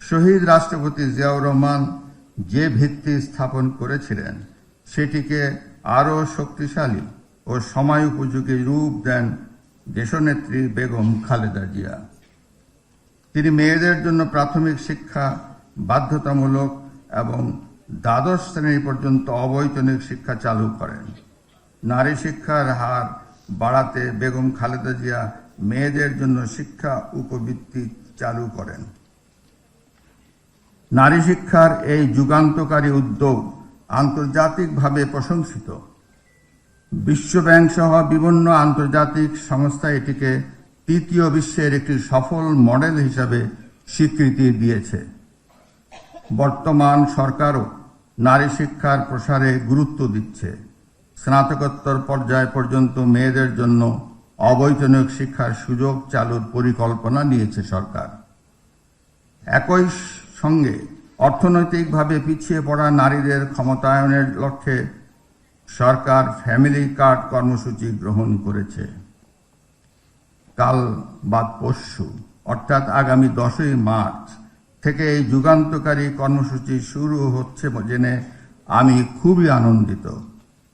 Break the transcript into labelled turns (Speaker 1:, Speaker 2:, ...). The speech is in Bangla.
Speaker 1: শহীদ রাষ্ট্রপতি জিয়াউর রহমান যে ভিত্তি স্থাপন করেছিলেন সেটিকে আরও শক্তিশালী ও সময়োপযোগী রূপ দেন দেশনেত্রী বেগম খালেদা জিয়া। তিনি মেয়েদের জন্য প্রাথমিক শিক্ষা বাধ্যতামূলক এবং দ্বাদশ শ্রেণী পর্যন্ত অবৈতনিক শিক্ষা চালু করেন। নারী শিক্ষার হার বাড়াতে বেগম খালেদা জিয়া মেয়েদের জন্য শিক্ষা উপবৃত্তি চালু করেন। নারী শিক্ষার এই যুগান্তকারী উদ্যোগ আন্তর্জাতিকভাবে প্রশংসিত। বিশ্বব্যাংক সহ বিভিন্ন আন্তর্জাতিক সংস্থা এটিকে তৃতীয় বিশ্বের একটি সফল মডেল হিসাবে স্বীকৃতি দিয়েছে। বর্তমান সরকারও নারী শিক্ষার প্রসারে গুরুত্ব দিচ্ছে। স্নাতকোত্তর পর্যায় পর্যন্ত মেয়েদের জন্য অবৈতনিক শিক্ষার সুযোগ চালুর পরিকল্পনা নিয়েছে সরকার। একই সঙ্গে অর্থনৈতিকভাবে পিছিয়ে পড়া নারীদের ক্ষমতায়নের লক্ষ্যে সরকার ফ্যামিলি কার্ড কর্মসূচি গ্রহণ করেছে। কাল বাদ পরশু অর্থাৎ আগামী 10ই মার্চ থেকে এই যুগান্তকারী কর্মসূচি শুরু হচ্ছে জেনে আমি খুবই আনন্দিত।